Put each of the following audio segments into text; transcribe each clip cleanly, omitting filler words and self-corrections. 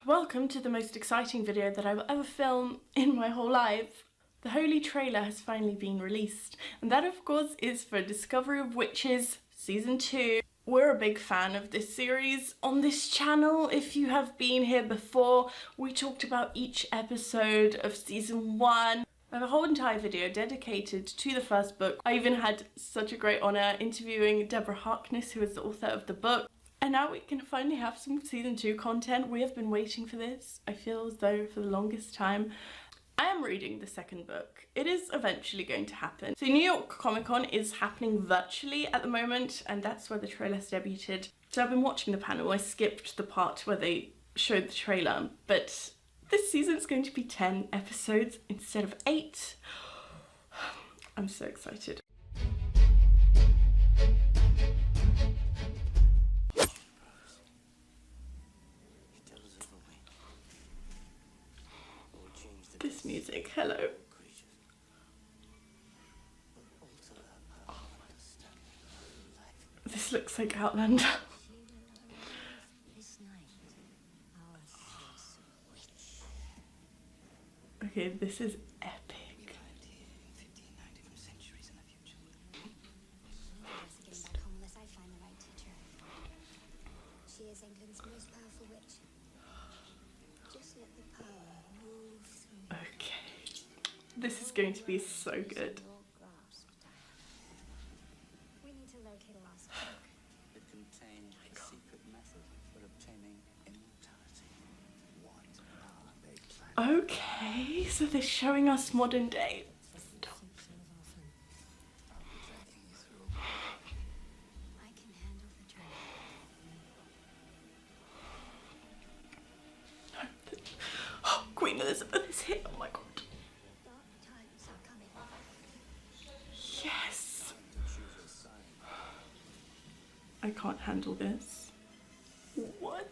Welcome to the most exciting video that I will ever film in my whole life. The holy trailer has finally been released, and that of course is for Discovery of Witches Season 2. We're a big fan of this series on this channel. If you have been here before, we talked about each episode of Season 1. I have a whole entire video dedicated to the first book. I even had such a great honour interviewing Deborah Harkness, who is the author of the book. And now we can finally have some Season 2 content. We have been waiting for this, I feel as though, for the longest time. I am reading the second book. It is eventually going to happen. So New York Comic Con is happening virtually at the moment, and that's where the trailer's debuted. So I've been watching the panel. I skipped the part where they showed the trailer, but this season's going to be 10 episodes instead of 8. I'm so excited. This music, hello. This looks like Outlander. Okay, this is epic. She is England's most powerful witch. Just let the power move through. Okay, this is going to be so good. We need to locate a lost book. It contained a secret method for obtaining immortality. What are they planning? Okay, so they're showing us modern day. I can handle the journey. Oh, Queen Elizabeth is here. Oh my god. Dark times are coming. Yes. I can't handle this. What?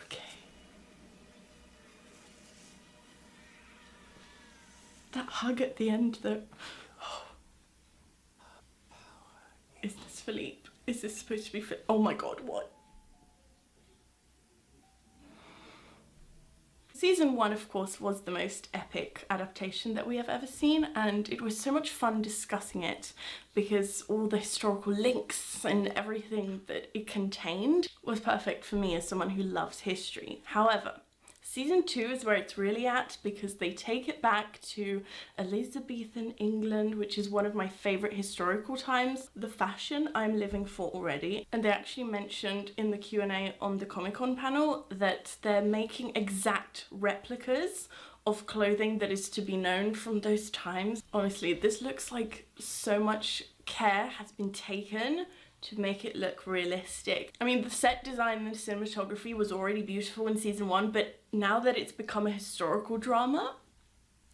Okay. That hug at the end though. Is this Philippe? Is this supposed to be Philippe? Oh my god, what? Season 1, of course, was the most epic adaptation that we have ever seen, and it was so much fun discussing it because all the historical links and everything that it contained was perfect for me as someone who loves history. However, Season 2 is where it's really at because they take it back to Elizabethan England, which is one of my favourite historical times, the fashion I'm living for already. And they actually mentioned in the Q&A on the Comic-Con panel that they're making exact replicas of clothing that is to be known from those times. Honestly, this looks like so much care has been taken to make it look realistic. I mean, the set design and the cinematography was already beautiful in Season 1, but now that it's become a historical drama.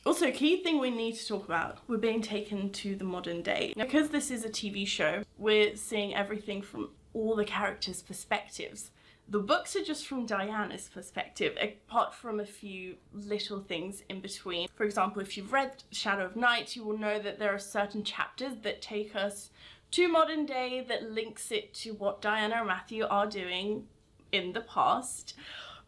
Also, a key thing we need to talk about, we're being taken to the modern day. Now, because this is a TV show, we're seeing everything from all the characters' perspectives. The books are just from Diana's perspective, apart from a few little things in between. For example, if you've read Shadow of Night, you will know that there are certain chapters that take us to modern day that links it to what Diana and Matthew are doing in the past.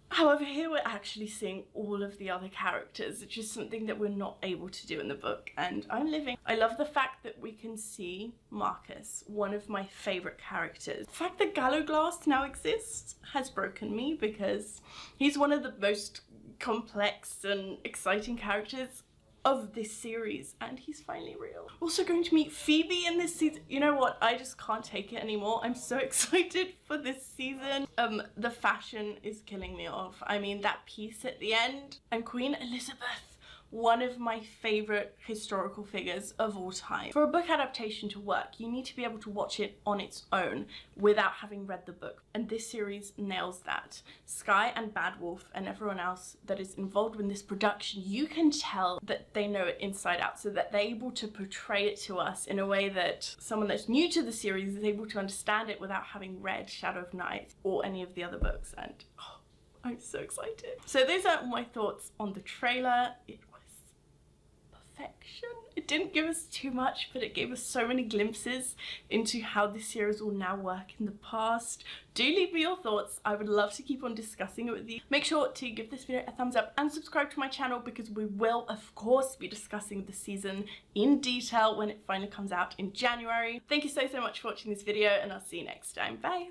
However, here we're actually seeing all of the other characters, which is something that we're not able to do in the book, and I'm living. I love the fact that we can see Marcus, one of my favourite characters. The fact that Gallowglass now exists has broken me because he's one of the most complex and exciting characters of this series, and he's finally real. Also going to meet Phoebe in this season. You know what? I just can't take it anymore. I'm so excited for this season. The fashion is killing me off. I mean, that piece at the end, and Queen Elizabeth, one of my favourite historical figures of all time. For a book adaptation to work, you need to be able to watch it on its own without having read the book, and this series nails that. Sky and Bad Wolf and everyone else that is involved in this production, you can tell that they know it inside out, so that they're able to portray it to us in a way that someone that's new to the series is able to understand it without having read Shadow of Night or any of the other books, and oh, I'm so excited. So those are my thoughts on the trailer. It was perfection. It It didn't give us too much, but it gave us so many glimpses into how this series will now work in the past. Do leave me your thoughts. I would love to keep on discussing it with you. Make sure to give this video a thumbs up and subscribe to my channel, because we will of course be discussing the season in detail when it finally comes out in January. Thank you so much for watching this video, and I'll see you next time. Bye!